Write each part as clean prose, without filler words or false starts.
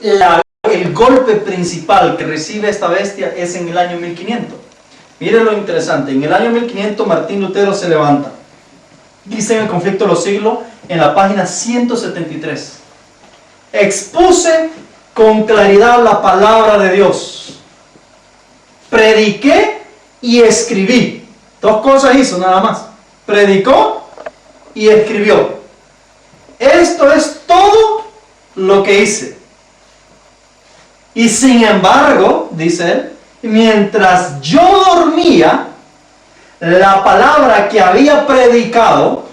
el golpe principal que recibe esta bestia es en el año 1500. Miren lo interesante, en el año 1500 Martín Lutero se levanta. Dice en el Conflicto de los Siglos, en la página 173, expuse con claridad la palabra de Dios, prediqué y escribí. Dos cosas hizo nada más, predicó y escribió. Esto es todo lo que hice. Y sin embargo, dice él, mientras yo dormía, la palabra que había predicado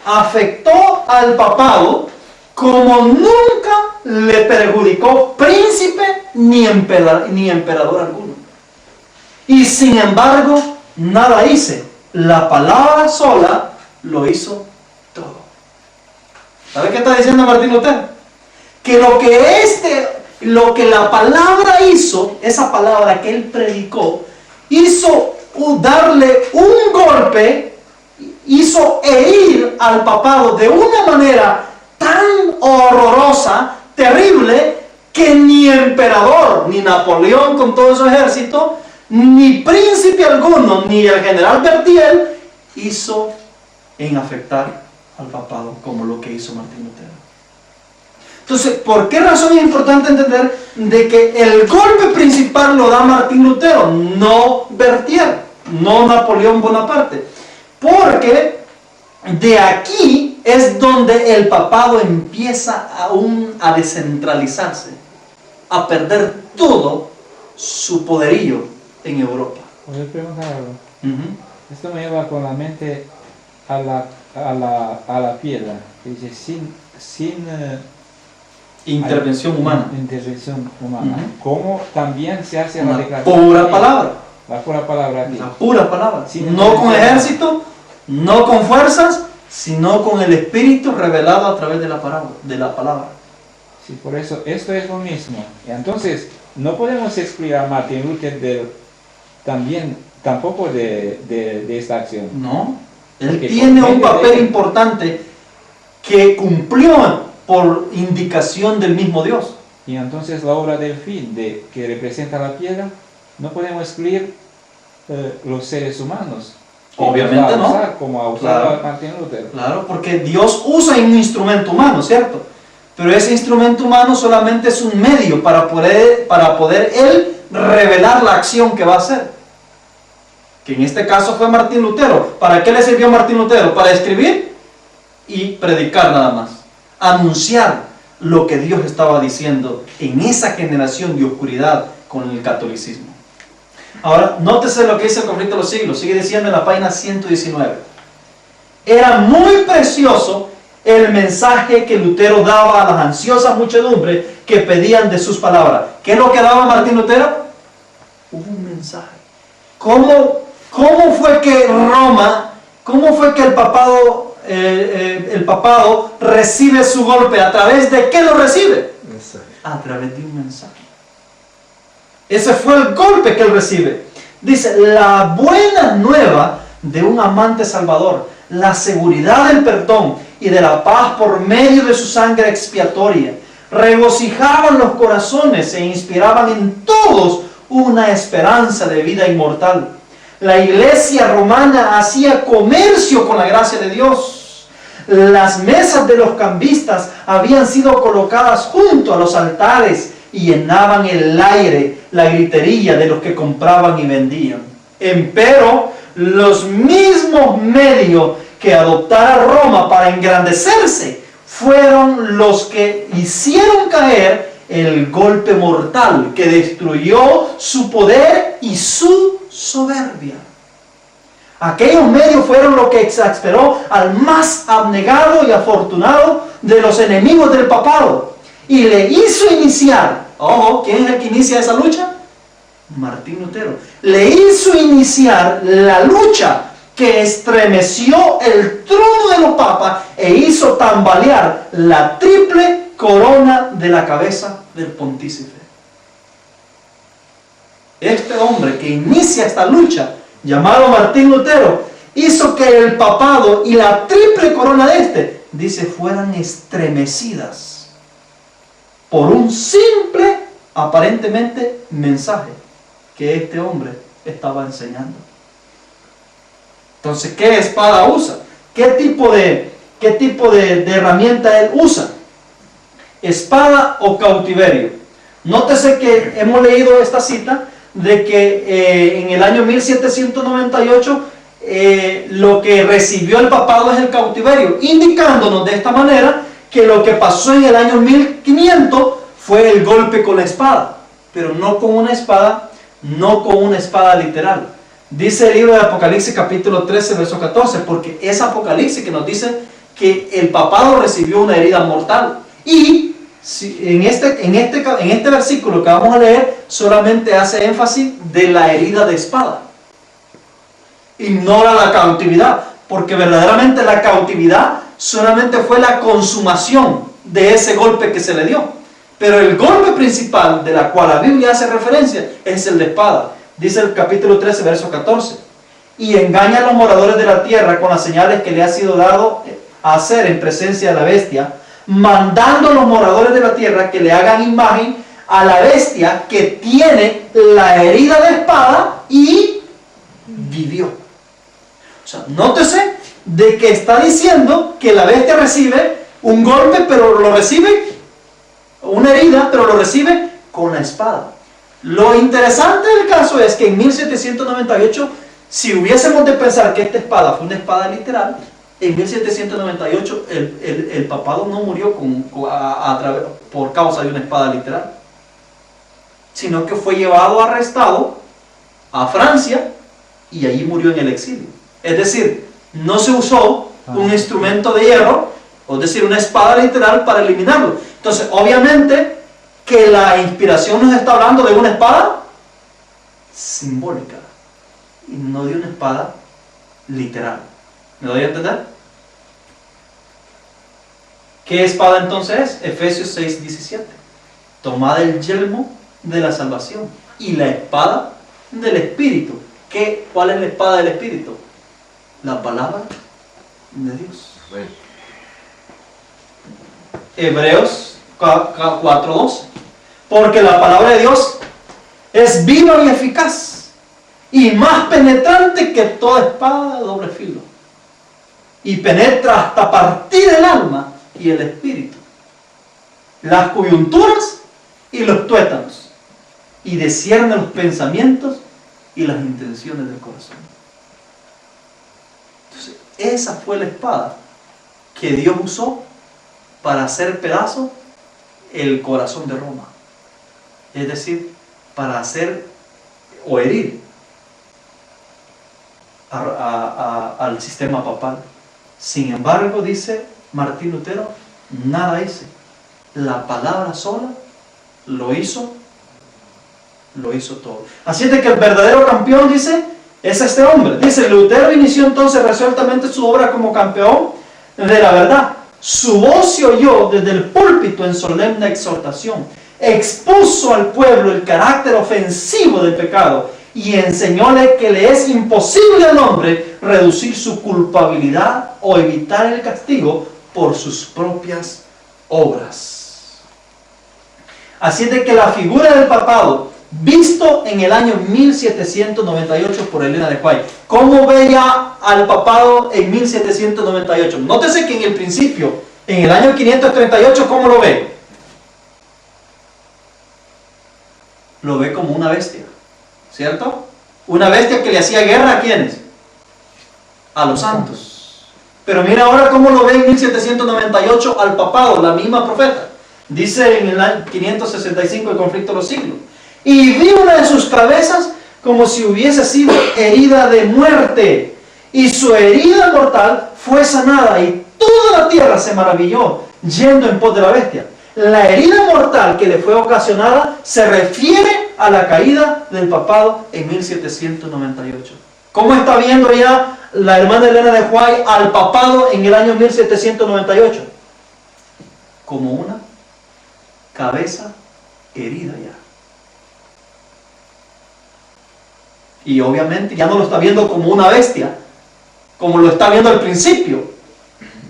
afectó al papado como nunca le perjudicó príncipe ni emperador alguno. Y sin embargo, nada hice. La palabra sola lo hizo todo. ¿Sabe qué está diciendo Martín Lutero? Que lo que la palabra hizo, esa palabra que él predicó, hizo darle un golpe, hizo herir al papado de una manera tan horrorosa, terrible, que ni emperador, ni Napoleón con todo su ejército, ni príncipe alguno, ni el general Berthier hizo en afectar al papado como lo que hizo Martín Lutero. Entonces, ¿por qué razón es importante entender de que el golpe principal lo da Martín Lutero, no Berthier, no Napoleón Bonaparte? Porque de aquí es donde el papado empieza aún a descentralizarse, a perder todo su poderío en Europa. ¿Puedo preguntar algo? Esto me lleva con la mente a la piedra. Dice, sin intervención humana. Intervención humana. ¿Cómo también se hace la declaración? Pura palabra. La pura palabra aquí. La pura palabra. Sin no con ejército, no con fuerzas, sino con el Espíritu revelado a través de la palabra. Sí, por eso, esto es lo mismo. Entonces, no podemos excluir a Martin Luther tampoco de esta acción. No. Él tiene un papel importante que cumplió por indicación del mismo Dios. Y entonces la obra del fin, que representa la piedra, no podemos excluir los seres humanos. Obviamente no. Como ha usado Martin Luther. Claro, porque Dios usa un instrumento humano, ¿cierto? Pero ese instrumento humano solamente es un medio para poder él revelar la acción que va a hacer. Que en este caso fue Martín Lutero. ¿Para qué le sirvió Martín Lutero? Para escribir y predicar nada más. Anunciar lo que Dios estaba diciendo en esa generación de oscuridad con el catolicismo. Ahora, nótese lo que dice el Conflicto de los Siglos. Sigue diciendo en la página 119. Era muy precioso el mensaje que Lutero daba a las ansiosas muchedumbres que pedían de sus palabras. ¿Qué es lo que daba Martín Lutero? Un mensaje. ¿Cómo fue que el papado recibe su golpe? ¿A través de qué lo recibe? A través de un mensaje. Ese fue el golpe que él recibe. Dice, la buena nueva de un amante salvador, la seguridad del perdón y de la paz por medio de su sangre expiatoria, regocijaban los corazones e inspiraban en todos una esperanza de vida inmortal. La iglesia romana hacía comercio con la gracia de Dios. Las mesas de los cambistas habían sido colocadas junto a los altares y llenaban el aire, la gritería de los que compraban y vendían. Empero, los mismos medios que adoptara Roma para engrandecerse fueron los que hicieron caer el golpe mortal que destruyó su poder y su soberbia. Aquellos medios fueron lo que exasperó al más abnegado y afortunado de los enemigos del papado y le hizo iniciar, ¿quién es el que inicia esa lucha? Martín Lutero. Le hizo iniciar la lucha que estremeció el trono de los papas e hizo tambalear la triple corona de la cabeza del pontífice. Este hombre que inicia esta lucha, llamado Martín Lutero, hizo que el papado y la triple corona de dice, fueran estremecidas por un simple, aparentemente, mensaje que este hombre estaba enseñando. Entonces, ¿qué espada usa? ¿Qué tipo de herramienta él usa? ¿Espada o cautiverio? Nótese que hemos leído esta cita de que en el año 1798 lo que recibió el papado es el cautiverio, indicándonos de esta manera que lo que pasó en el año 1500 fue el golpe con la espada, pero no con una espada literal. Dice el libro de Apocalipsis capítulo 13 verso 14, porque es Apocalipsis que nos dice que el papado recibió una herida mortal. Y en este versículo que vamos a leer solamente hace énfasis de la herida de espada. Ignora la cautividad, porque verdaderamente la cautividad solamente fue la consumación de ese golpe que se le dio. Pero el golpe principal de la cual la Biblia hace referencia es el de espada. Dice el capítulo 13, verso 14. Y engaña a los moradores de la tierra con las señales que le ha sido dado a hacer en presencia de la bestia, mandando a los moradores de la tierra que le hagan imagen a la bestia que tiene la herida de espada y vivió. O sea, nótese de que está diciendo que la bestia recibe un golpe, pero lo recibe, una herida, pero lo recibe con la espada. Lo interesante del caso es que en 1798, si hubiésemos de pensar que esta espada fue una espada literal, en 1798 el papado no murió por causa de una espada literal, sino que fue llevado arrestado a Francia y allí murió en el exilio. Es decir, no se usó un instrumento de hierro, o es decir, una espada literal para eliminarlo. Entonces, obviamente que la inspiración nos está hablando de una espada simbólica y no de una espada literal. ¿Me doy a entender? ¿Qué espada entonces es? Efesios 6:17. Tomad el yelmo de la salvación y la espada del Espíritu. ¿Cuál es la espada del Espíritu? La palabra de Dios. Hebreos 4:12. Porque la palabra de Dios es viva y eficaz y más penetrante que toda espada de doble filo, y penetra hasta partir el alma y el espíritu, las coyunturas y los tuétanos, y discierne los pensamientos y las intenciones del corazón. Entonces, esa fue la espada que Dios usó para hacer pedazo el corazón de Roma, es decir, para hacer o herir al sistema papal. Sin embargo, dice Martín Lutero, nada hice, la palabra sola lo hizo todo. Así es de que el verdadero campeón, dice, es este hombre. Dice, Lutero inició entonces resueltamente su obra como campeón de la verdad. Su voz se oyó desde el púlpito en solemne exhortación, expuso al pueblo el carácter ofensivo del pecado y enseñóle que le es imposible al hombre reducir su culpabilidad o evitar el castigo por sus propias obras. Así es de que la figura del papado, visto en el año 1798 por Elena de White, ¿cómo veía al papado en 1798? Nótese que en el principio, en el año 538, ¿cómo lo ve? Lo ve como una bestia, ¿cierto? Una bestia que le hacía guerra ¿a quiénes? A los santos. Pero mira ahora cómo lo ve en 1798 al papado, la misma profeta. Dice en el año 565, el conflicto de los siglos. Y vi una de sus cabezas como si hubiese sido herida de muerte, y su herida mortal fue sanada, y toda la tierra se maravilló, yendo en pos de la bestia. La herida mortal que le fue ocasionada se refiere a la caída del papado en 1798. ¿Cómo está viendo ya la hermana Elena de White al papado en el año 1798? Como una cabeza herida ya. Y obviamente ya no lo está viendo como una bestia, como lo está viendo al principio.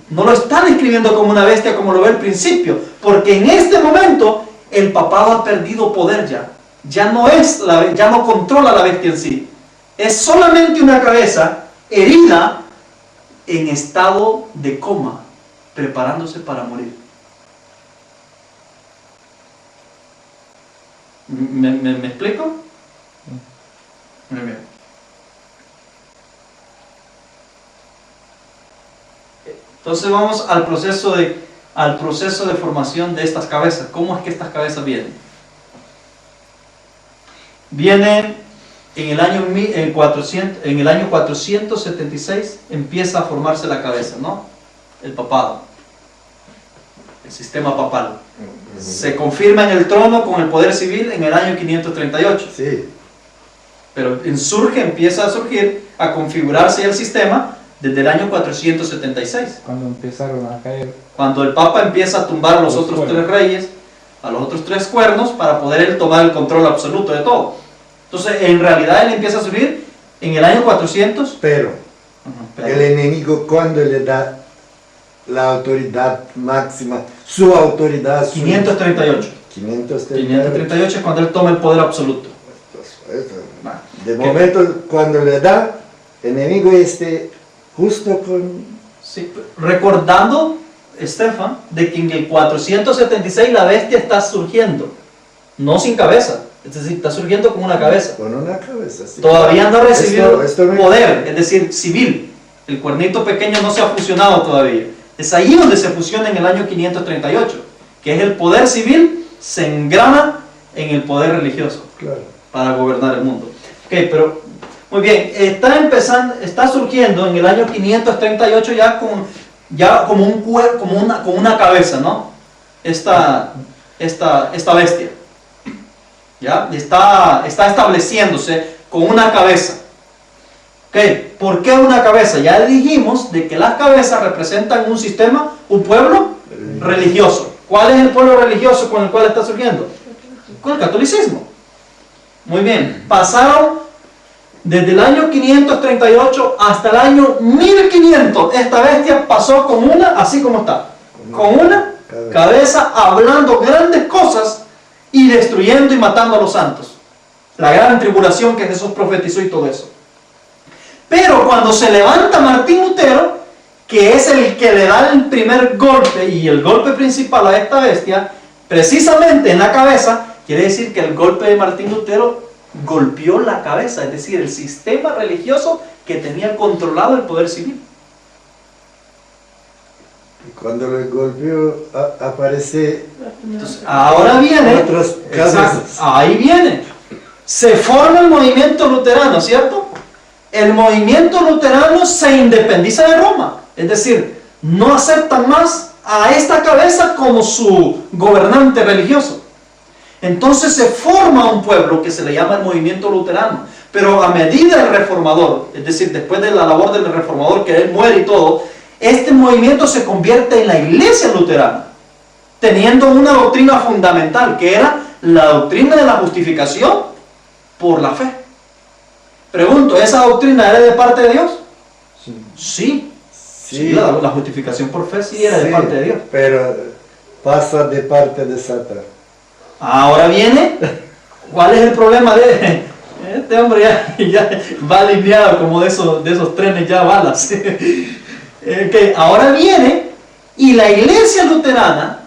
No lo está describiendo como una bestia como lo ve al principio, porque en este momento el papado ha perdido poder ya. Ya no controla la bestia en sí. Es solamente una cabeza herida en estado de coma, preparándose para morir. ¿Me explico? Muy bien. Entonces vamos al proceso de formación de estas cabezas. ¿Cómo es que estas cabezas vienen? Vienen en el año 476 empieza a formarse la cabeza, ¿no? El papado, el sistema papal. Se confirma en el trono con el poder civil en el año 538. Sí. Pero empieza a surgir, a configurarse el sistema desde el año 476. Cuando empezaron a caer. Cuando el Papa empieza a tumbar a los otros cuernos. 3 reyes, a los otros 3 cuernos, para poder él tomar el control absoluto de todo. Entonces, en realidad él empieza a surgir en el año 400. Pero Pero el enemigo, cuando le da la autoridad máxima, su autoridad, 538. 538. Es cuando él toma el poder absoluto. De momento, cuando le da, el enemigo justo con... Sí, recordando, Estefan, de que en el 476 la bestia está surgiendo, no sin cabeza, es decir, está surgiendo con una cabeza. Con una cabeza, sí. Todavía no ha recibido Esto me- poder, es decir, civil. El cuernito pequeño no se ha fusionado todavía. Es ahí donde se fusiona en el año 538, que es el poder civil, se engrana en el poder religioso Claro. para gobernar el mundo. Ok, pero muy bien, está surgiendo en el año 538 ya como una cabeza, ¿no? Esta bestia. ¿Ya? Está estableciéndose con una cabeza. Ok, ¿por qué una cabeza? Ya dijimos de que las cabezas representan un sistema, un pueblo religioso. ¿Cuál es el pueblo religioso con el cual está surgiendo? Con el catolicismo. Muy bien, pasaron desde el año 538 hasta el año 1500. Esta bestia pasó con así como está, con una cabeza hablando grandes cosas y destruyendo y matando a los santos. La gran tribulación que Jesús profetizó y todo eso. Pero cuando se levanta Martín Lutero, que es el que le da el primer golpe y el golpe principal a esta bestia, precisamente en la cabeza, quiere decir que el golpe de Martín Lutero golpeó la cabeza, es decir, el sistema religioso que tenía controlado el poder civil. Y cuando le golpeó, aparece Entonces, ahora viene, otras exacto, cabezas. ahí viene, se forma el movimiento luterano, ¿cierto? El movimiento luterano se independiza de Roma, es decir, no aceptan más a esta cabeza como su gobernante religioso. Entonces se forma un pueblo que se le llama el movimiento luterano, pero a medida del reformador, es decir, después de la labor del reformador, que él muere y todo, este movimiento se convierte en la iglesia luterana, teniendo una doctrina fundamental, que era la doctrina de la justificación por la fe. Pregunto, ¿esa doctrina era de parte de Dios? Sí. Sí, la justificación por fe sí era de parte de Dios. Pero pasa de parte de Satán. Ahora viene, ¿cuál es el problema de este hombre? Ya va alineado como de esos trenes ya balas. Okay, ahora viene y la iglesia luterana,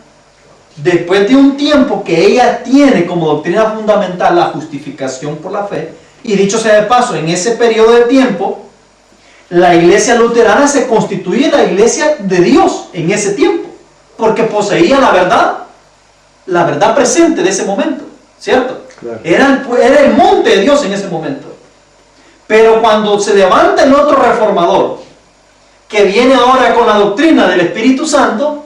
después de un tiempo que ella tiene como doctrina fundamental la justificación por la fe, y dicho sea de paso, en ese periodo de tiempo, la iglesia luterana se constituye la iglesia de Dios en ese tiempo, porque poseía la verdad presente de ese momento, ¿cierto? Claro. Era el monte de Dios en ese momento. Pero cuando se levanta el otro reformador, que viene ahora con la doctrina del Espíritu Santo,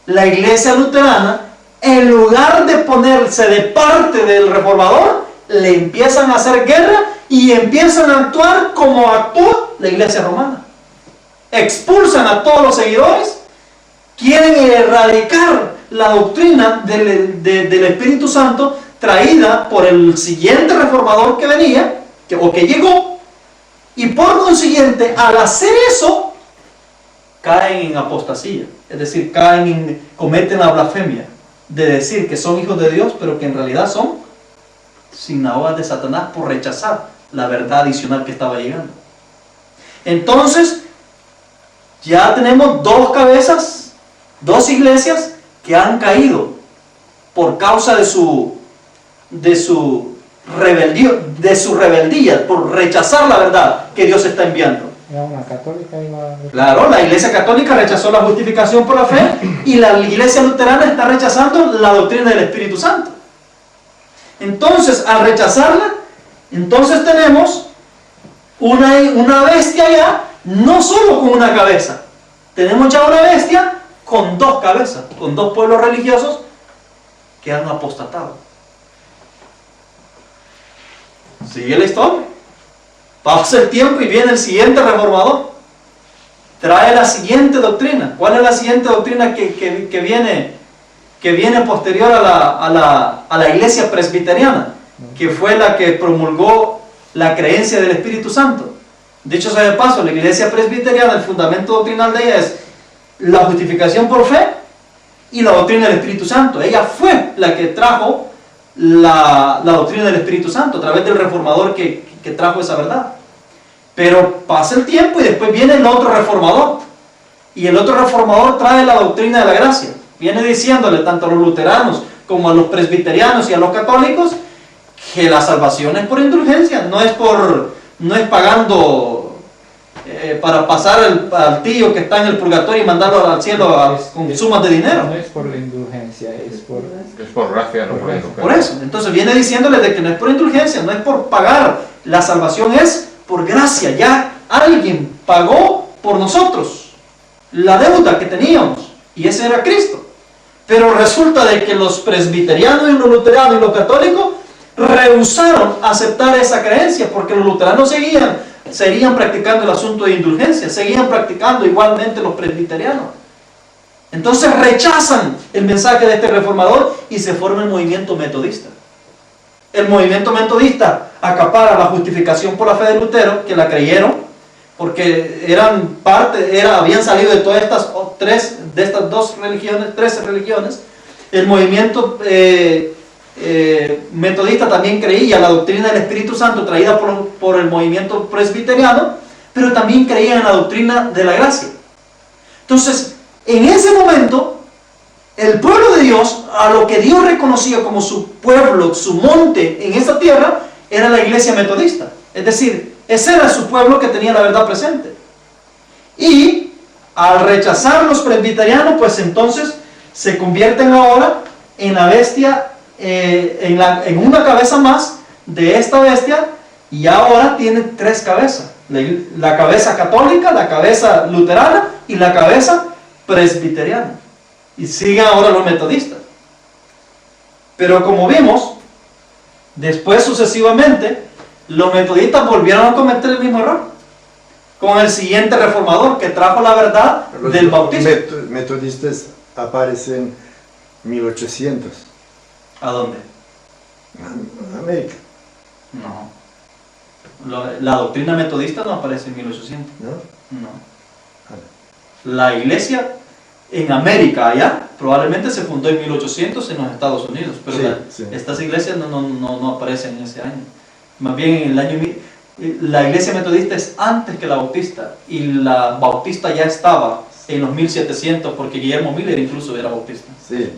la iglesia luterana, en lugar de ponerse de parte del reformador, le empiezan a hacer guerra y empiezan a actuar como actuó la iglesia romana. Expulsan a todos los seguidores, quieren erradicar la doctrina del Espíritu Santo traída por el siguiente reformador que venía, que llegó, y por consiguiente, al hacer eso, caen en apostasía, es decir, cometen la blasfemia, de decir que son hijos de Dios, pero que en realidad son sinagogas de Satanás por rechazar la verdad adicional que estaba llegando. Entonces, ya tenemos dos cabezas, dos iglesias que han caído por causa de su rebeldía, por rechazar la verdad que Dios está enviando. Era una católica y la... Claro, la iglesia católica rechazó la justificación por la fe y la iglesia luterana está rechazando la doctrina del Espíritu Santo. Entonces, al rechazarla, entonces tenemos una bestia ya, no solo con una cabeza. Tenemos ya una bestia con dos cabezas, con dos pueblos religiosos que han apostatado. Sigue la historia. Pasa el tiempo y viene el siguiente reformador. Trae la siguiente doctrina. ¿Cuál es la siguiente doctrina que viene posterior a la iglesia presbiteriana? Que fue la que promulgó la creencia del Espíritu Santo. Dicho sea de paso, la iglesia presbiteriana, el fundamento doctrinal de ella es la justificación por fe y la doctrina del Espíritu Santo. Ella fue la que trajo la doctrina del Espíritu Santo a través del reformador que trajo esa verdad. Pero pasa el tiempo y después viene el otro reformador. Y el otro reformador trae la doctrina de la gracia. Viene diciéndole tanto a los luteranos como a los presbiterianos y a los católicos que la salvación es por indulgencia, no es pagando para pasar al tío que está en el purgatorio y mandarlo al cielo con sumas de dinero. No es por la indulgencia, es por gracia, no por indulgencia. Por eso, entonces viene diciéndole de que no es por indulgencia, no es por pagar, la salvación es por gracia. Ya alguien pagó por nosotros la deuda que teníamos y ese era Cristo. Pero resulta de que los presbiterianos y los luteranos y los católicos rehusaron aceptar esa creencia porque los luteranos seguían practicando el asunto de indulgencia, seguían practicando igualmente los presbiterianos. Entonces rechazan el mensaje de este reformador y se forma el movimiento metodista. El movimiento metodista acapara la justificación por la fe de Lutero, que la creyeron, porque habían salido de todas estas 13 religiones. El movimiento metodista también creía la doctrina del Espíritu Santo traída por el movimiento presbiteriano, pero también creían en la doctrina de la gracia. Entonces, en ese momento, el pueblo de Dios, a lo que Dios reconocía como su pueblo, su monte en esa tierra, era la iglesia metodista. Es decir, ese era su pueblo que tenía la verdad presente. Y al rechazar los presbiterianos, pues entonces se convierten ahora en la bestia, en una cabeza más de esta bestia, y ahora tiene tres cabezas: la cabeza católica, la cabeza luterana y la cabeza presbiteriana. Y siguen ahora los metodistas. Pero como vimos, después sucesivamente los metodistas volvieron a cometer el mismo error con el siguiente reformador que trajo la verdad del bautismo. Metodistas aparecen en 1800. ¿A dónde? En América, No. La doctrina metodista no aparece en 1800. ¿no? No. La iglesia en América, allá, probablemente se fundó en 1800 en los Estados Unidos, pero Sí. estas iglesias no aparecen en ese año. Más bien en el año... La iglesia metodista es antes que la bautista, y la bautista ya estaba en los 1700, porque Guillermo Miller incluso era bautista. Sí.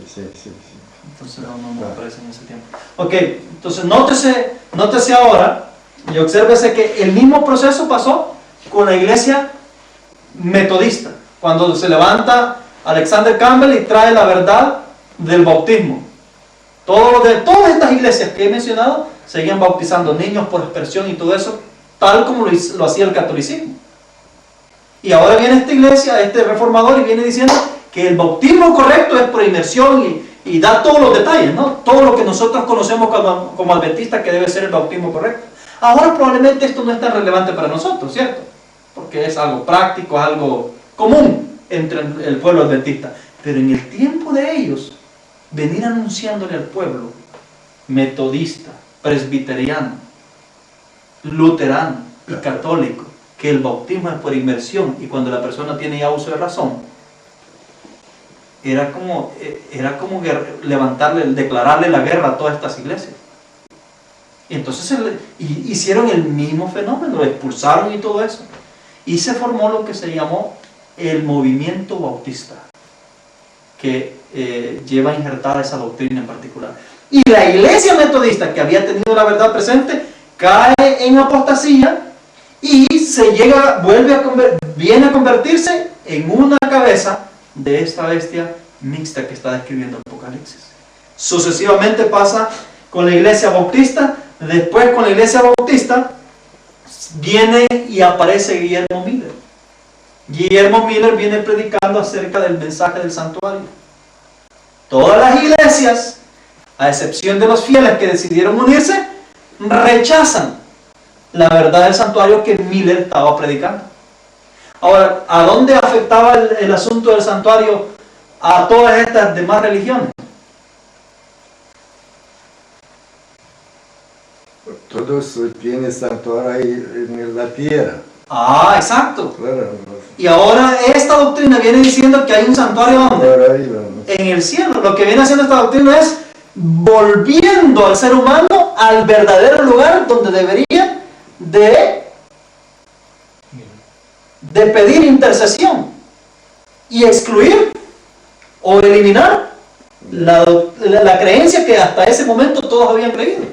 Entonces no aparece en ese tiempo. Ok, entonces nótese ahora y obsérvese que el mismo proceso pasó con la iglesia metodista, cuando se levanta Alexander Campbell y trae la verdad del bautismo. Todas estas iglesias que he mencionado seguían bautizando niños por aspersión y todo eso, tal como lo hacía el catolicismo. Y ahora viene esta iglesia, este reformador, y viene diciendo que el bautismo correcto es por inmersión y da todos los detalles, ¿no? Todo lo que nosotros conocemos como adventistas que debe ser el bautismo correcto. Ahora probablemente esto no es tan relevante para nosotros, ¿cierto? Porque es algo práctico, algo común entre el pueblo adventista. Pero en el tiempo de ellos, venir anunciándole al pueblo metodista, presbiteriano, luterano y católico que el bautismo es por inmersión, y cuando la persona tiene ya uso de razón, era como declararle la guerra a todas estas iglesias. Y entonces hicieron el mismo fenómeno, lo expulsaron y todo eso. Y se formó lo que se llamó el movimiento bautista, que lleva injertada esa doctrina en particular. Y la iglesia metodista, que había tenido la verdad presente, cae en apostasía y viene a convertirse en una cabeza de esta bestia mixta que está describiendo Apocalipsis. Sucesivamente pasa con la iglesia bautista. Después, con la iglesia bautista viene y aparece Guillermo Miller. Guillermo Miller viene predicando acerca del mensaje del santuario. Todas las iglesias, a excepción de los fieles que decidieron unirse, rechazan la verdad del santuario que Miller estaba predicando. Ahora, ¿a dónde afectaba el asunto del santuario a todas estas demás religiones? Todos tienen santuario ahí en la tierra. Ah, exacto. Claro. Y ahora esta doctrina viene diciendo que hay un santuario ¿dónde? Ahora arriba, ¿no? En el cielo. Lo que viene haciendo esta doctrina es volviendo al ser humano al verdadero lugar donde debería de pedir intercesión y excluir o eliminar la creencia que hasta ese momento todos habían creído.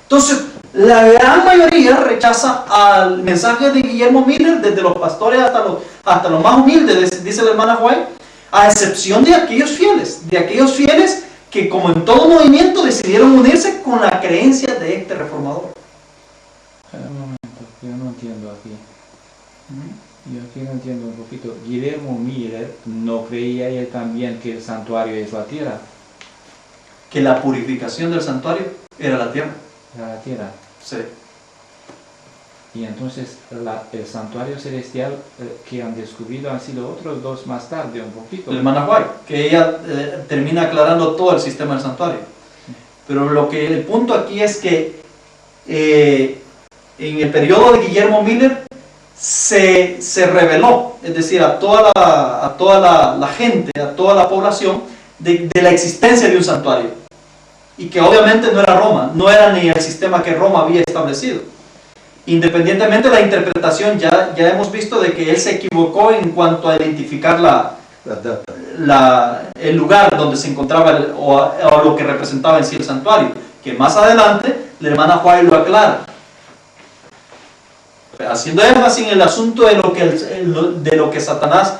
Entonces, la gran mayoría rechaza al mensaje de Guillermo Miller, desde los pastores hasta los más humildes, dice la hermana White, a excepción de aquellos fieles que, como en todo movimiento, decidieron unirse con la creencia de este reformador. Un momento, yo no entiendo aquí. Yo aquí no entiendo un poquito. Guillermo Miller no creía él también que el santuario es la tierra. Que la purificación del santuario era la tierra. Era la tierra. Sí. Y entonces el santuario celestial que han descubierto han sido otros dos más tarde, un poquito. La hermana White, que ella termina aclarando todo el sistema del santuario. Pero el punto aquí es que en el periodo de Guillermo Miller se reveló, es decir, a toda la gente, a toda la población, de la existencia de un santuario. Y que obviamente no era Roma, no era ni el sistema que Roma había establecido. Independientemente de la interpretación, ya hemos visto de que él se equivocó en cuanto a identificar el lugar donde se encontraba o lo que representaba en sí el santuario, que más adelante la hermana White lo aclara, haciendo énfasis en el asunto de lo que Satanás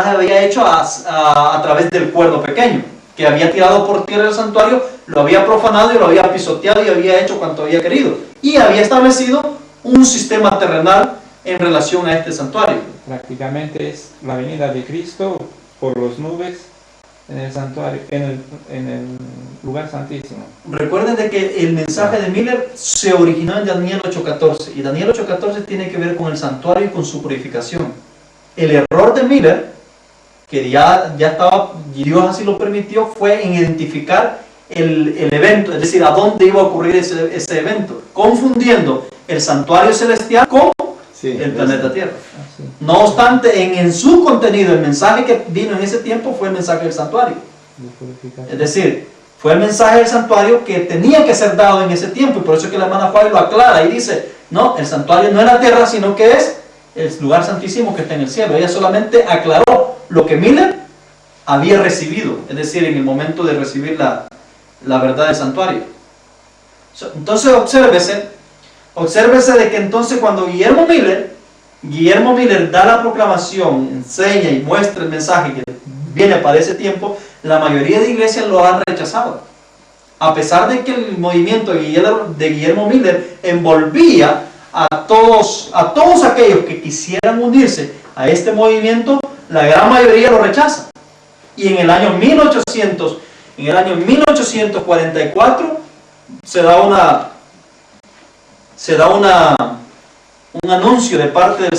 había hecho a través del cuerno pequeño, que había tirado por tierra el santuario, lo había profanado y lo había pisoteado y había hecho cuanto había querido, y había establecido un sistema terrenal en relación a este santuario. Prácticamente es la venida de Cristo por las nubes en el santuario, en el lugar santísimo. Recuerden de que el mensaje de Miller se originó en Daniel 8:14, y Daniel 8:14 tiene que ver con el santuario y con su purificación. El error de Miller, que ya estaba, Dios así lo permitió, fue en identificar el evento, es decir, a dónde iba a ocurrir ese evento, confundiendo el santuario celestial con el planeta Tierra. No obstante, en su contenido, el mensaje que vino en ese tiempo fue el mensaje del santuario. Es decir, fue el mensaje del santuario que tenía que ser dado en ese tiempo, y por eso es que la hermana Juárez lo aclara y dice, no, el santuario no es la tierra, sino que es el lugar santísimo que está en el cielo. Ella solamente aclaró lo que Miller había recibido, es decir, en el momento de recibir la verdad del santuario. Entonces obsérvese de que entonces cuando Guillermo Miller da la proclamación, enseña y muestra el mensaje que viene para ese tiempo, la mayoría de iglesias lo han rechazado, a pesar de que el movimiento de Guillermo Miller envolvía a todos aquellos que quisieran unirse a este movimiento. La gran mayoría lo rechaza, y en el año 1844 se da un anuncio de parte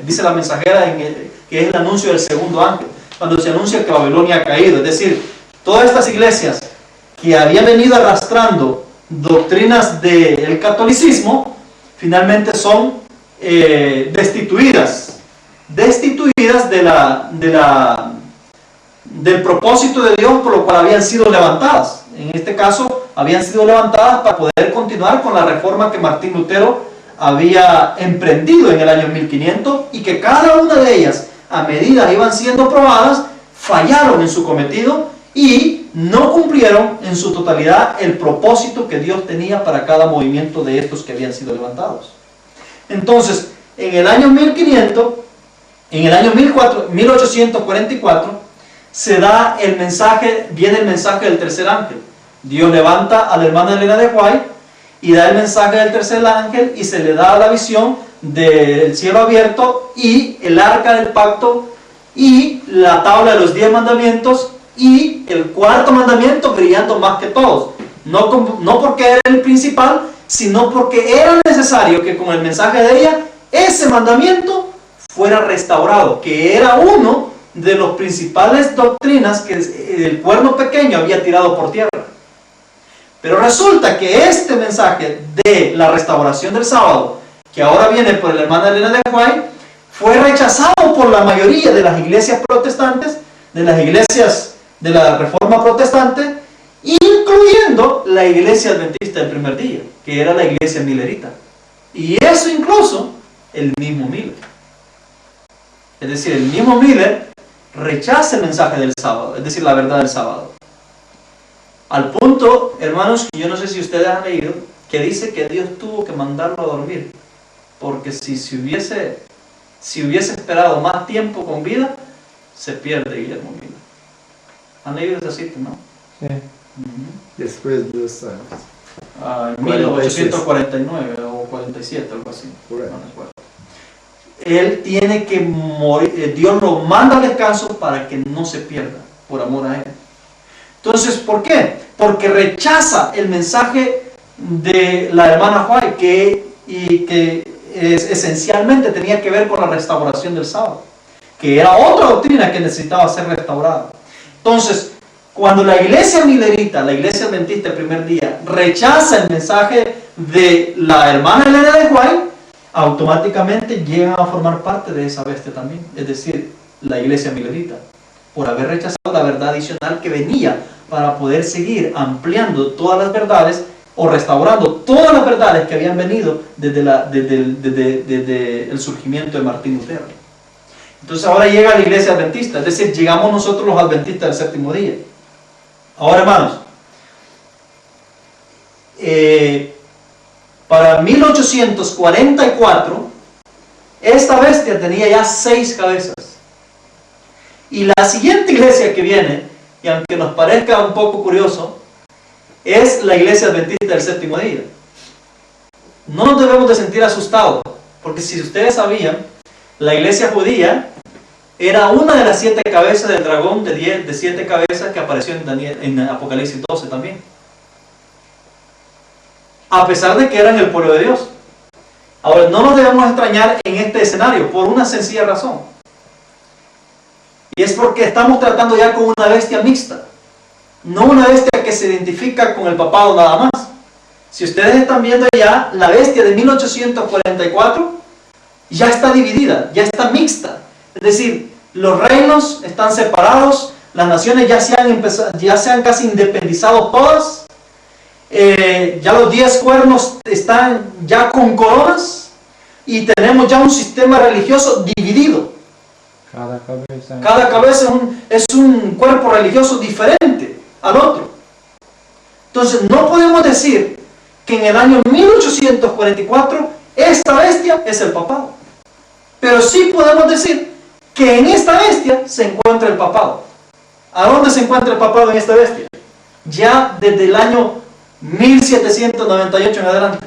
dice la mensajera, que es el anuncio del segundo ángel, cuando se anuncia que Babilonia ha caído. Es decir, todas estas iglesias que habían venido arrastrando doctrinas del catolicismo, finalmente son destituidas de del propósito de Dios por lo cual habían sido levantadas. En este caso, habían sido levantadas para poder continuar con la reforma que Martín Lutero había emprendido en el año 1500, y que cada una de ellas, a medida que iban siendo probadas, fallaron en su cometido y no cumplieron en su totalidad el propósito que Dios tenía para cada movimiento de estos que habían sido levantados. Entonces, en el año 1500, en el año 1844, se da el mensaje, viene el mensaje del tercer ángel. Dios levanta a la hermana Elena de White y da el mensaje del tercer ángel, y se le da la visión del cielo abierto y el arca del pacto y la tabla de los 10 mandamientos y el cuarto mandamiento brillando más que todos. No porque era el principal, sino porque era necesario que con el mensaje de ella ese mandamiento fuera restaurado, que era uno de las principales doctrinas que el cuerno pequeño había tirado por tierra. Pero resulta que este mensaje de la restauración del sábado, que ahora viene por la hermana Elena de White, fue rechazado por la mayoría de las iglesias protestantes, de las iglesias de la Reforma Protestante, incluyendo la iglesia adventista del primer día, que era la iglesia milerita. Y eso incluso el mismo Miller. Es decir, el mismo Miller rechaza el mensaje del sábado, es decir, la verdad del sábado. Al punto, hermanos, que yo no sé si ustedes han leído, que dice que Dios tuvo que mandarlo a dormir, porque si hubiese esperado más tiempo con vida, se pierde Guillermo Miller. ¿Han leído esa cita, no? Sí. Después de 2 años. En 1849 o 47, algo así. No recuerdo. Él tiene que morir, Dios lo manda al descanso para que no se pierda, por amor a él. Entonces, ¿por qué? Porque rechaza el mensaje de la hermana White, que esencialmente tenía que ver con la restauración del sábado, que era otra doctrina que necesitaba ser restaurada. Entonces, cuando la iglesia milerita, la iglesia adventista del primer día, rechaza el mensaje de la hermana Elena de White, automáticamente llegan a formar parte de esa bestia también, es decir, la iglesia milerita, por haber rechazado la verdad adicional que venía para poder seguir ampliando todas las verdades o restaurando todas las verdades que habían venido desde el surgimiento de Martín Lutero. Entonces ahora llega la iglesia adventista, es decir, llegamos nosotros los adventistas del séptimo día. Ahora, hermanos, para 1844, esta bestia tenía ya 6 cabezas. Y la siguiente iglesia que viene, y aunque nos parezca un poco curioso, es la iglesia adventista del séptimo día. No nos debemos de sentir asustados, porque si ustedes sabían, la iglesia judía era una de las 7 cabezas del dragón de 7 cabezas que apareció en Apocalipsis 12 también. A pesar de que eran el pueblo de Dios. Ahora, no nos debemos extrañar en este escenario por una sencilla razón. Y es porque estamos tratando ya con una bestia mixta. No una bestia que se identifica con el papado nada más. Si ustedes están viendo ya, la bestia de 1844 ya está dividida, ya está mixta. Es decir, los reinos están separados, las naciones ya se han casi independizado todas. Ya los 10 cuernos están ya con coronas y tenemos ya un sistema religioso dividido. Cada cabeza es un cuerpo religioso diferente al otro. Entonces no podemos decir que en el año 1844 esta bestia es el papado, pero sí podemos decir que en esta bestia se encuentra el papado. ¿A dónde se encuentra el papado en esta bestia? Ya desde el año 1798 en adelante.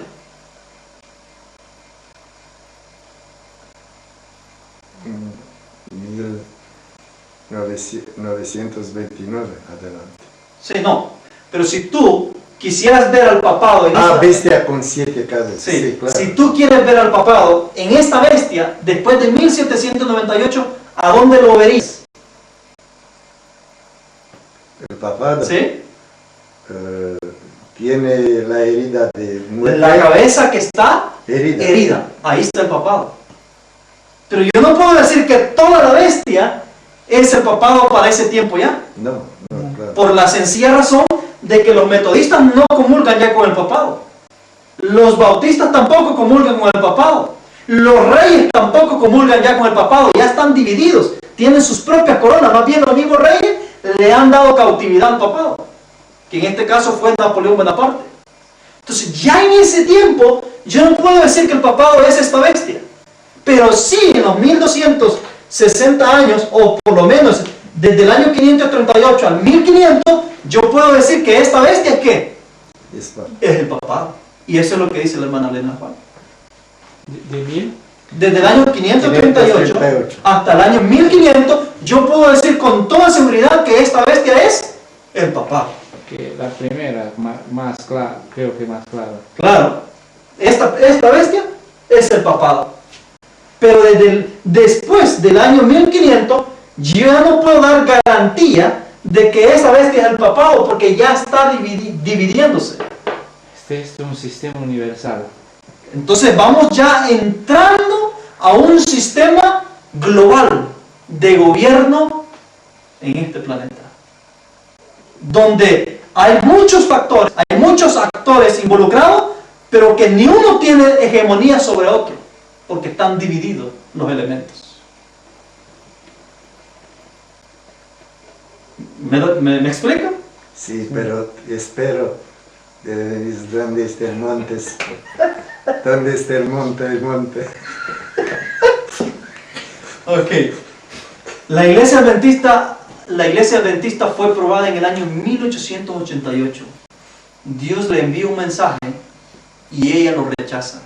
En 1929 adelante. Sí, no. Pero si tú quisieras ver al papado en esta bestia con 7 cabezas. Sí, claro. Si tú quieres ver al papado en esta bestia, después de 1798, ¿a dónde lo verías? El papado. ¿Sí? Tiene la herida de muerte. La cabeza que está herida. Ahí está el papado. Pero yo no puedo decir que toda la bestia es el papado para ese tiempo ya. No, claro. Por la sencilla razón de que los metodistas no comulgan ya con el papado. Los bautistas tampoco comulgan con el papado. Los reyes tampoco comulgan ya con el papado. Ya están divididos. Tienen sus propias coronas. Más bien los mismos reyes le han dado cautividad al papado, que en este caso fue Napoleón Bonaparte. Entonces ya en ese tiempo yo no puedo decir que el papado es esta bestia. Pero sí en los 1260 años, o por lo menos desde el año 538 al 1500, yo puedo decir que esta bestia es ¿qué? Es el papado. Y eso es lo que dice la hermana Elena Juan. ¿De mil? Desde el año 538 hasta el año 1500, yo puedo decir con toda seguridad que esta bestia es el papado. Que la primera, más clara, creo que más clara. Claro, esta bestia es el papado. Pero después del año 1500, yo ya no puedo dar garantía de que esa bestia es el papado, porque ya está dividiéndose. Este es un sistema universal. Entonces vamos ya entrando a un sistema global de gobierno en este planeta, donde hay muchos factores, hay muchos actores involucrados, pero que ni uno tiene hegemonía sobre otro, porque están divididos los elementos. ¿Me explico? Sí, pero espero ¿dónde está el monte? ¿Dónde está el monte? El monte. Ok. La iglesia adventista fue probada en el año 1888. Dios le envía un mensaje y ella lo rechaza.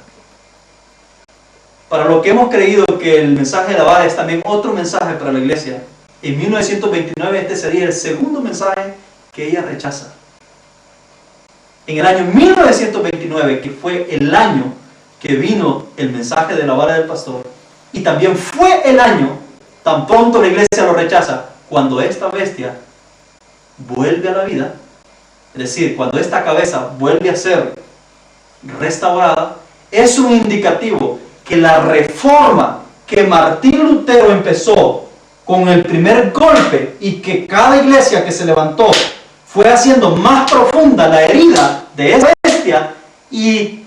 Para lo que hemos creído que el mensaje de la vara es también otro mensaje para la iglesia, en 1929 este sería el segundo mensaje que ella rechaza. En el año 1929, que fue el año que vino el mensaje de la vara del pastor, y también fue el año, tan pronto la iglesia lo rechaza, cuando esta bestia vuelve a la vida, es decir, cuando esta cabeza vuelve a ser restaurada, es un indicativo que la reforma que Martín Lutero empezó con el primer golpe y que cada iglesia que se levantó fue haciendo más profunda la herida de esa bestia y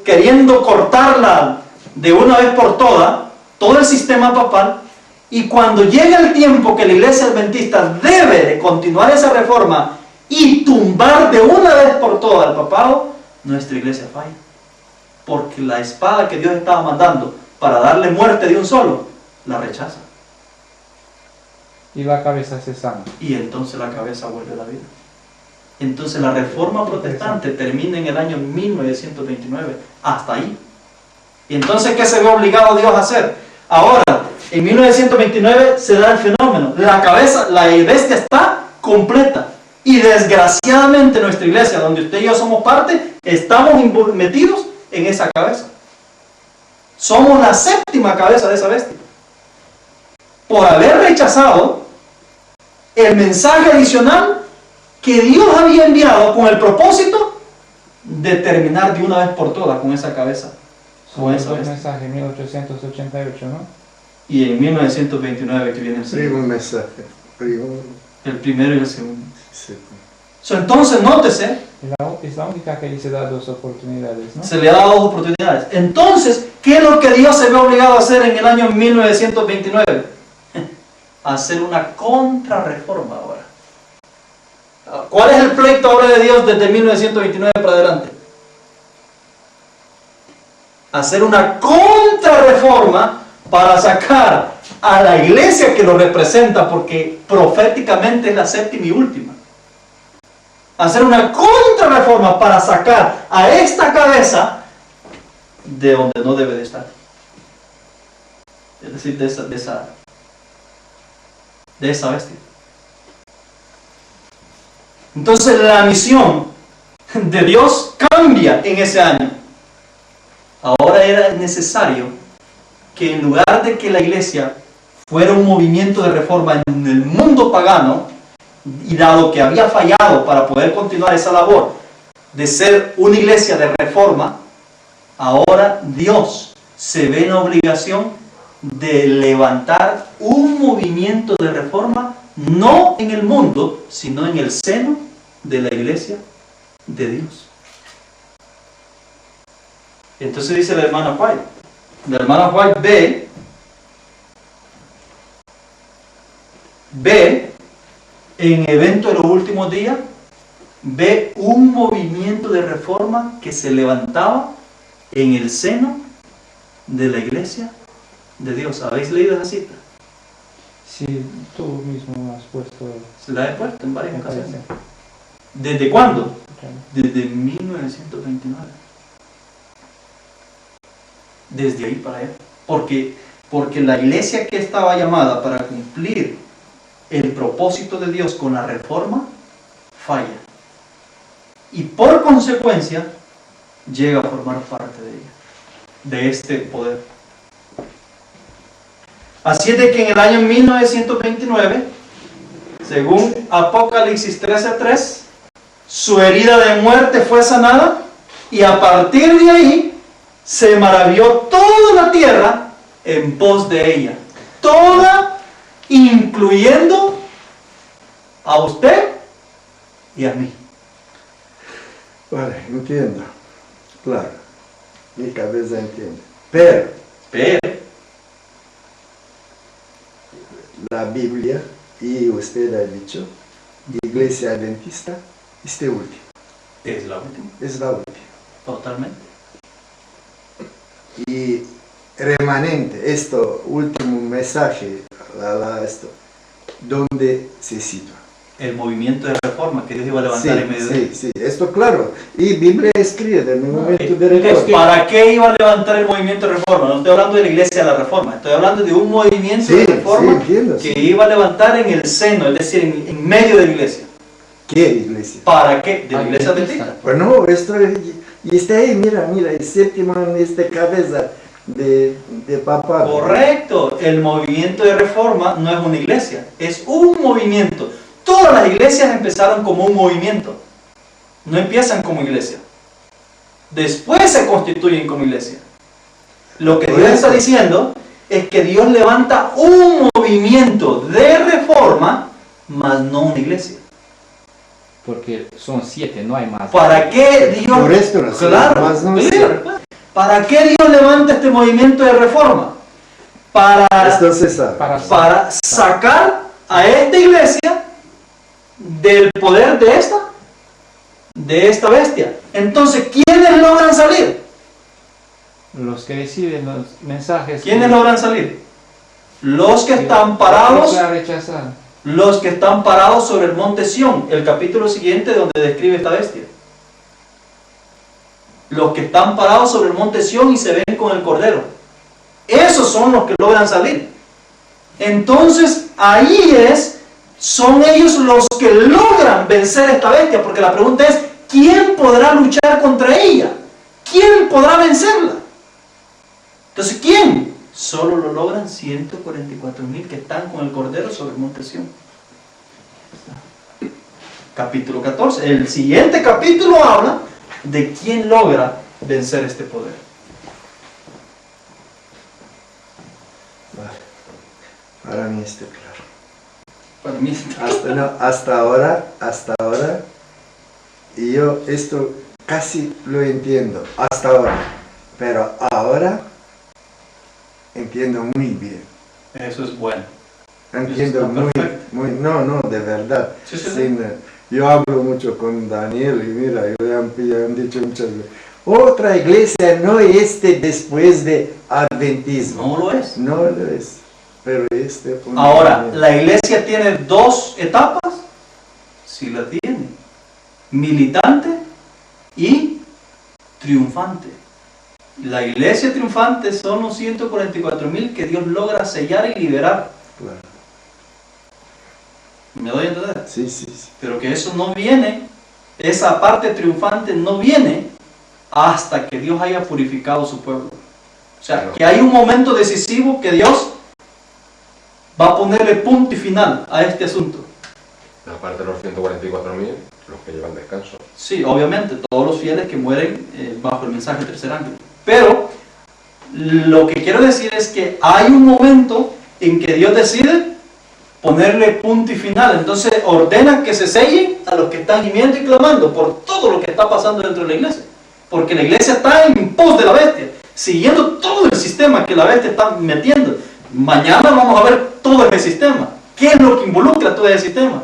queriendo cortarla de una vez por todas, todo el sistema papal. Y cuando llega el tiempo que la iglesia adventista debe de continuar esa reforma y tumbar de una vez por todas al papado, nuestra iglesia falla. Porque la espada que Dios estaba mandando para darle muerte de un solo, la rechaza. Y la cabeza se sana. Y entonces la cabeza vuelve a la vida. Entonces la reforma protestante termina en el año 1929. Hasta ahí. Y entonces, ¿qué se ve obligado Dios a hacer? Ahora, en 1929 se da el fenómeno. La cabeza, la bestia está completa. Y desgraciadamente nuestra iglesia, donde usted y yo somos parte, estamos metidos en esa cabeza. Somos la séptima cabeza de esa bestia. Por haber rechazado el mensaje adicional que Dios había enviado con el propósito de terminar de una vez por todas con esa cabeza. Con esa bestia. Mensaje 1888, ¿no? Y en 1929 que viene el segundo. Primo mensaje. El primero y el segundo. Sí. Entonces, nótese, Es la única que se da dos oportunidades, ¿no? se le ha dado dos oportunidades. Entonces, ¿qué es lo que Dios se ve obligado a hacer en el año 1929? Hacer una contrarreforma ahora. ¿Cuál es el pleito ahora de Dios desde 1929 para adelante? Hacer una contrarreforma para sacar a la iglesia que lo representa, porque proféticamente es la séptima y última. Hacer una contrarreforma para sacar a esta cabeza de donde no debe de estar. Es decir, de esa bestia. Entonces la misión de Dios cambia en ese año. Ahora era necesario que en lugar de que la iglesia fuera un movimiento de reforma en el mundo pagano, y dado que había fallado para poder continuar esa labor de ser una iglesia de reforma, ahora Dios se ve en la obligación de levantar un movimiento de reforma, no en el mundo, sino en el seno de la iglesia de Dios. Entonces dice la hermana White. La hermana White ve en evento de los últimos días, ve un movimiento de reforma que se levantaba en el seno de la iglesia de Dios. ¿Habéis leído esa cita? Sí, tú mismo has puesto. Se la he puesto en varias me ocasiones. parece. ¿Desde cuándo? Claro. Desde 1929. Desde ahí para allá. Porque la iglesia que estaba llamada para cumplir el propósito de Dios con la reforma, falla. Y por consecuencia, llega a formar parte de ella, de este poder. Así es de que en el año 1929, según Apocalipsis 13:3, su herida de muerte fue sanada, y a partir de ahí se maravilló toda la tierra en pos de ella. Toda, incluyendo a usted y a mí. Vale, entiendo. Claro, mi cabeza entiende. Pero la Biblia, y usted ha dicho, Iglesia Adventista, este último. Es la última. Es la última. Totalmente. Y remanente, esto último mensaje, esto, ¿dónde se sitúa? El movimiento de reforma que Dios iba a levantar en medio de él. Sí, esto claro. Y Biblia escribe del movimiento de reforma. ¿Para qué iba a levantar el movimiento de reforma? No estoy hablando de la iglesia de la reforma, estoy hablando de un movimiento de reforma entiendo, que iba a levantar en el seno, es decir, en medio de la iglesia. ¿Qué iglesia? ¿Para qué? De la iglesia adventista. Bueno, esto, y está ahí, mira, el séptimo en esta cabeza de papá. Correcto, el movimiento de reforma no es una iglesia, es un movimiento. Todas las iglesias empezaron como un movimiento, no empiezan como iglesia. Después se constituyen como iglesia. Lo que Dios está diciendo es que Dios levanta un movimiento de reforma, mas no una iglesia. Porque son 7, no hay más. ¿Para qué Dios? Por esto no sé, claro, más no claro. ¿Para qué Dios levanta este movimiento de reforma? Esto se sabe. Para sacar a esta iglesia del poder de esta bestia. Entonces, ¿quiénes logran salir? Los que reciben los mensajes. ¿Quiénes logran salir? Los que están parados. Los que están parados sobre el monte Sión, el capítulo siguiente donde describe esta bestia. Los que están parados sobre el monte Sión y se ven con el Cordero. Esos son los que logran salir. Entonces, son ellos los que logran vencer esta bestia, porque la pregunta es, ¿quién podrá luchar contra ella? ¿Quién podrá vencerla? Entonces, ¿quién? Solo lo logran 144,000 que están con el Cordero sobre el monte Sión. Capítulo 14. El siguiente capítulo habla de quién logra vencer este poder. Para mí está claro. Para mí Hasta ahora, y yo esto casi lo entiendo, hasta ahora, pero ahora entiendo muy bien. Eso es bueno. Entiendo muy, no, de verdad. Sí, sí, sí. Yo hablo mucho con Daniel y mira, le han dicho muchas veces, otra iglesia no es después de adventismo. No lo es. No lo es. Pero ahora, ¿la iglesia tiene dos etapas? Sí la tiene. Militante y triunfante. La iglesia triunfante son los 144,000 que Dios logra sellar y liberar. Claro. ¿Me doy a entender? Sí. Pero que eso no viene, esa parte triunfante no viene hasta que Dios haya purificado su pueblo. O sea, que hay un momento decisivo que Dios va a ponerle punto y final a este asunto. Aparte de los 144,000, los que llevan descanso. Sí, obviamente, todos los fieles que mueren bajo el mensaje del tercer ángel. Pero Lo que quiero decir es que hay un momento en que Dios decide ponerle punto y final. Entonces ordena que se sellen a los que están gimiendo y clamando por todo lo que está pasando dentro de la iglesia. Porque la iglesia está en pos de la bestia, siguiendo todo el sistema que la bestia está metiendo. Mañana vamos a ver todo ese sistema. ¿Qué es lo que involucra todo ese sistema?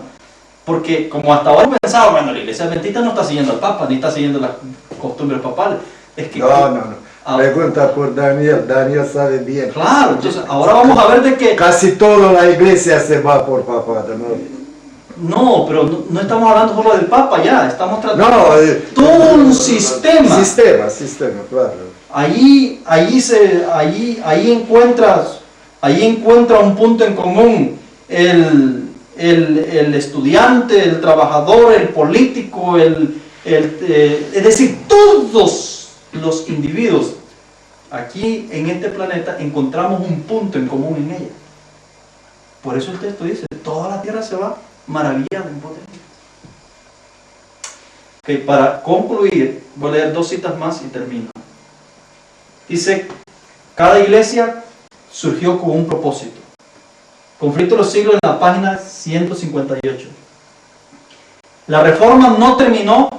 Porque como hasta ahora pensaba, bueno, la iglesia adventista no está siguiendo al Papa, ni está siguiendo las costumbres papales. Es que, No. Pregunta por Daniel. Daniel sabe bien. Claro, entonces ahora vamos a ver de que... Casi toda la iglesia se va por papado, ¿no? No, pero no estamos hablando solo del Papa ya, estamos tratando No, todo un sistema. Sistema, claro. Ahí encuentra un punto en común el estudiante, el trabajador, el político, es decir, todos los individuos aquí en este planeta encontramos un punto en común en ella. Por eso el texto dice, toda la tierra se va maravillada en pos de Él. Ok, para concluir, voy a leer 2 citas más y termino. Dice, cada iglesia surgió con un propósito. Conflicto de los siglos en la página 158. La reforma no terminó